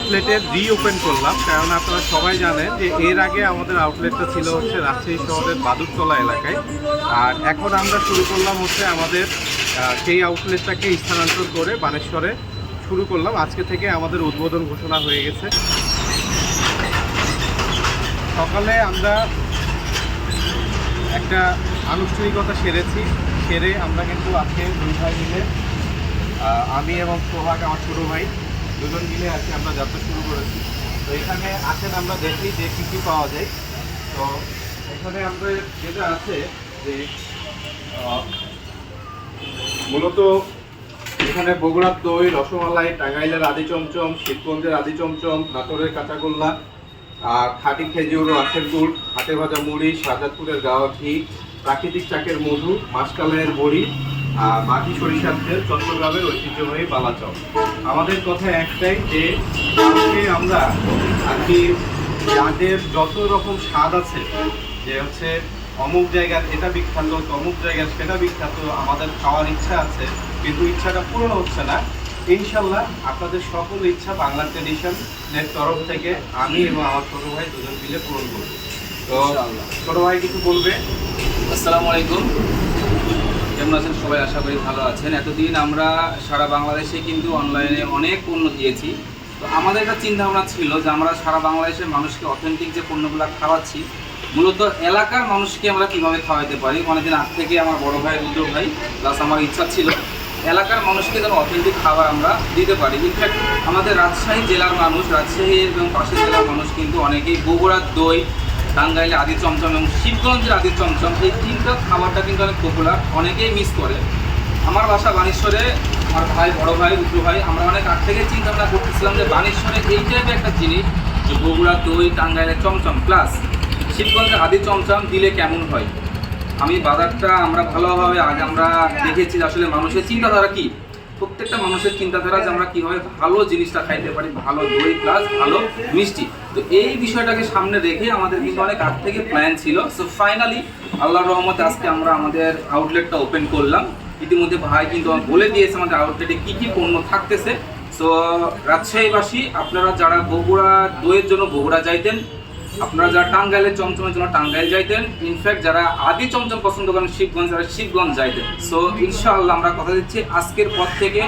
আউটলেটের reopen করলাম, কারণ আপনারা সবাই জানেন যে এর আগে আমাদের আউটলেটটা ছিল হচ্ছে রাজশাহী শহরের বাদুরতলা এলাকায়। আর এখন আমরা শুরু করলাম হচ্ছে আমাদের সেই আউটলেটটাকে স্থানান্তর করে বানেশ্বরে শুরু করলাম। আজকে থেকে আমাদের উদ্বোধন ঘোষণা হয়ে গেছে। সকালে আমরা একটা আনুষ্ঠানিকতা সেরে আমরা কিন্তু আজকে দুই ভাই মিলে, আমি এবং সোহাগ আমার ছোটো ভাই, দুজন মিলে আজকে আমরা যাত্রা শুরু করেছি। তো এখানে আসেন আমরা দেখি যে কী কী পাওয়া যায়। তো এখানে আমরা যেটা আছে যে মূলত এখানে বগুড়ার দই, রসমালাই, টাঙ্গাইলের আদি চমচম, শিবগঞ্জের আদি চমচম, নাটোরের কাঁচাগোল্লা, আর খাঁটি খেজুর ও আখের গুড়, হাটে ভাজা মুড়ি, শাহজাদপুরের গাওয়া ঘি, প্রাকৃতিক চাকের মধু, মাসকালাইয়ের বড়ি, মাটি সরিষার তেল, চট্টগ্রামের ঐতিহ্যবাহী বালাচপ। আমাদের কথা একটাই যে আজকে আমরা আর কি যাদের যত রকম স্বাদ আছে, যে হচ্ছে অমুক জায়গার এটা বিখ্যাত, তমুক জায়গার সেটা বিখ্যাত, আমাদের খাওয়ার ইচ্ছা আছে কিন্তু ইচ্ছাটা পূরণ হচ্ছে না। ইনশাল্লাহ আপনাদের সকল ইচ্ছা বাংলা ট্রেডিশনের তরফ থেকে আমি এবং আমার ছোটো ভাই দুজন মিলে পূরণ করব। তো ছোটো ভাই কিছু বলবে? আসসালামু আলাইকুম, কেমন আছেন সবাই? আশা করি ভালো আছেন। এতদিন আমরা সারা বাংলাদেশে কিন্তু অনলাইনে অনেক পণ্য দিয়েছি। তো আমাদের একটা চিন্তাভাবনা ছিল যে আমরা সারা বাংলাদেশের মানুষকে অথেন্টিক যে পণ্যগুলো খাওয়াচ্ছি, মূলত এলাকার মানুষকে আমরা কীভাবে খাওয়াতে পারি। অনেকদিন আগ থেকে আমার বড় ভাই, রুদ্র ভাই প্লাস আমার ইচ্ছা ছিল এলাকার মানুষকে যেন অথেন্টিক খাবার আমরা দিতে পারি। ইনফ্যাক্ট আমাদের রাজশাহী জেলার মানুষ, রাজশাহী এবং পাশের জেলার মানুষ কিন্তু অনেকেই বগুড়ার দই, টাঙ্গাইলে আদি চমচম এবং শিবগঞ্জের আদি চমচম, এই তিনটা খাবারটা কিন্তু অনেক পপুলার, অনেকেই মিস করে। আমার বাসা বানেশ্বরে, আমার ভাই, বড় ভাই, রুদ্র ভাই, আমরা অনেক আগ থেকে চিন্তা ভাবনা করতেছিলাম যে বানেশ্বরে এই টাইপের একটা জিনিস, যে বগুড়ার দই, টাঙ্গাইলের চমচম প্লাস শিবগঞ্জের আদি চমচম দিলে কেমন হয়। আমি বাজারটা আমরা ভালোভাবে আজ আমরা দেখেছি আসলে মানুষের চিন্তাধারা কি, প্রত্যেকটা মানুষের চিন্তাধারা যে আমরা কীভাবে ভালো জিনিসটা খাইতে পারি, ভালো দই প্লাস ভালো মিষ্টি। তো এই বিষয়টাকে সামনে রেখে আমাদের কিন্তু অনেক আগ থেকে প্ল্যান ছিল। সো ফাইনালি আল্লাহর রহমতে আজকে আমরা আমাদের আউটলেটটা ওপেন করলাম। ইতিমধ্যে ভাই কিন্তু বলে দিয়েছে আমাদের আউটলেটে কী কী পণ্য থাকতেছে। সো রাজশাহীবাসী, আপনারা যারা বগুড়া দইয়ের জন্য বগুড়া যাইতেন, আপনারা যারা টাঙ্গাইলের চমচমের জন্য টাঙ্গাইল যাইতেন, ইনফ্যাক্ট যারা আদি চমচম পছন্দ করেন শিবগঞ্জ, যারা শিবগঞ্জ যাইতেন। সো ইনশাআল্লাহ আমরা কথা দিচ্ছি আজকের পর থেকে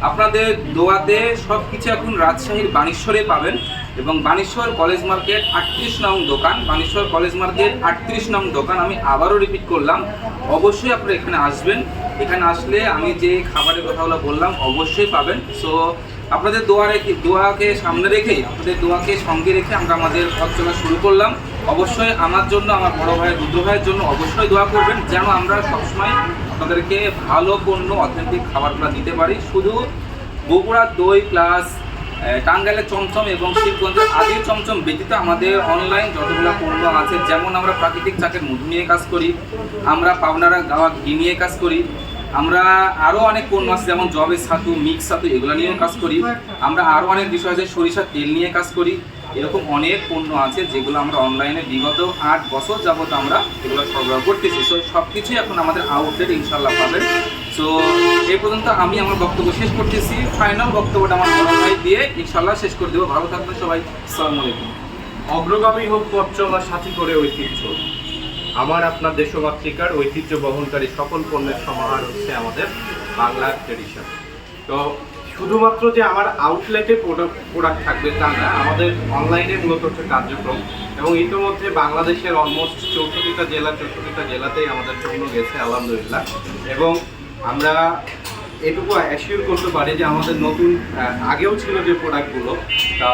আপনাদের দোয়াতে সব কিছু এখন রাজশাহীর বানেশ্বরে পাবেন। এবং বানেশ্বর কলেজ মার্কেট 38 নং দোকান, বানেশ্বর কলেজ মার্কেট 38 নং দোকান। আমি আবারও রিপিট করলাম, অবশ্যই আপনারা এখানে আসবেন। এখানে আসলে আমি যে খাবারের কথাগুলো বললাম অবশ্যই পাবেন। সো আপনাদের দোয়াকে সামনে রেখে, আপনাদের দোয়াকে সঙ্গে রেখে আমরা আমাদের পথ চলা শুরু করলাম। অবশ্যই আমার জন্য, আমার বড় ভাই রুদ্র ভাইয়ের জন্য অবশ্যই দোয়া করবেন, যেন আমরা সবসময় আপনাদেরকে ভালো পণ্য, অথেন্টিক খাবারগুলো দিতে পারি। শুধু বগুড়ার দই প্লাস টাঙ্গাইলের চমচম এবং শিবগঞ্জের আদি চমচম ব্যতীত আমাদের অনলাইন যতগুলো পণ্য আছে, যেমন আমরা প্রাকৃতিক চাকের মধু নিয়ে কাজ করি, আমরা পাবনারা গাওয়া ঘি নিয়ে কাজ করি, আমরা আরও অনেক পণ্য আছে যেমন জবের ছাতু, মিক্স ছাতু, এগুলো নিয়েও কাজ করি। আমরা আরও অনেক বিষয় আছে, সরিষার তেল নিয়ে কাজ করি। এরকম অনেক পণ্য আছে যেগুলো আমরা অনলাইনে বিগত 8 বছর যাবত আমরা এগুলো সরবরাহ করতেছি। সো সব কিছুই এখন আমাদের আউটলেট ইনশাল্লাহ পাবেন। সো এই পর্যন্ত আমি আমার বক্তব্য শেষ করতেছি। ফাইনাল বক্তব্যটা আমার বড় ভাই দিয়ে ইনশাল্লাহ শেষ করে দেবো। ভালো থাকবেন সবাই। আসসালামু আলাইকুম। অগ্রগামী হোক পথ চলার সাথী করে ঐতিহ্য, আমার আপনার দেশমাতৃকার ঐতিহ্য বহনকারী সকল পণ্যের সমাহার হচ্ছে আমাদের বাংলা ট্রেডিশন। তো শুধুমাত্র যে আমার আউটলেটে প্রোডাক্ট থাকবে তা না, আমাদের অনলাইনে মূলত হচ্ছে কার্যক্রম। এবং ইতিমধ্যে বাংলাদেশের অলমোস্ট 64টা জেলাতেই আমাদের পণ্য গেছে আলহামদুলিল্লাহ। এবং আমরা এটুকু অ্যাসিওর করতে পারি যে আমাদের নতুন আগেও ছিল যে প্রোডাক্টগুলো, তা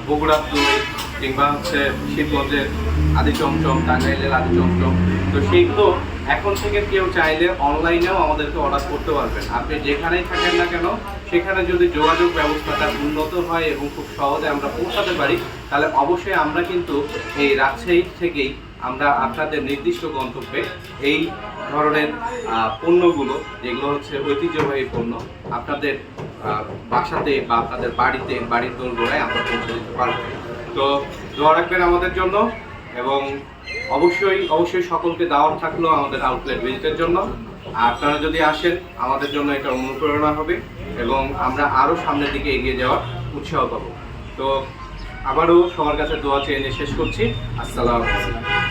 বগুড়ার দই কিংবা হচ্ছে শিবগঞ্জের আদি চমচম, টাঙ্গাইলের আদি চমচম, তো সেইগুলো এখন থেকে কেউ চাইলে অনলাইনেও আমাদেরকে অর্ডার করতে পারবেন। আপনি যেখানেই থাকেন না কেন, সেখানে যদি যোগাযোগ ব্যবস্থাটা উন্নত হয় এবং খুব সহজে আমরা পৌঁছাতে পারি, তাহলে অবশ্যই আমরা কিন্তু এই রাজশাহী থেকেই আমরা আপনাদের নির্দিষ্ট গন্তব্যে এই ধরনের পণ্যগুলো, যেগুলো হচ্ছে ঐতিহ্যবাহী পণ্য, আপনাদের বাসাতে বা আপনাদের বাড়ির দোরগোড়ায় আমরা পৌঁছে দিতে পারবো। তো দোয়া রাখবেন আমাদের জন্য এবং অবশ্যই সকলকে দাওয়াত থাকলো আমাদের আউটলেট ভিজিটের জন্য। আপনারা যদি আসেন আমাদের জন্য এটা অনুপ্রেরণা হবে এবং আমরা আরও সামনের দিকে এগিয়ে যাওয়ার উৎসাহ পাবো। তো আবারও সবার কাছে দোয়া চেয়ে নিয়ে শেষ করছি। আসসালামু আলাইকুম।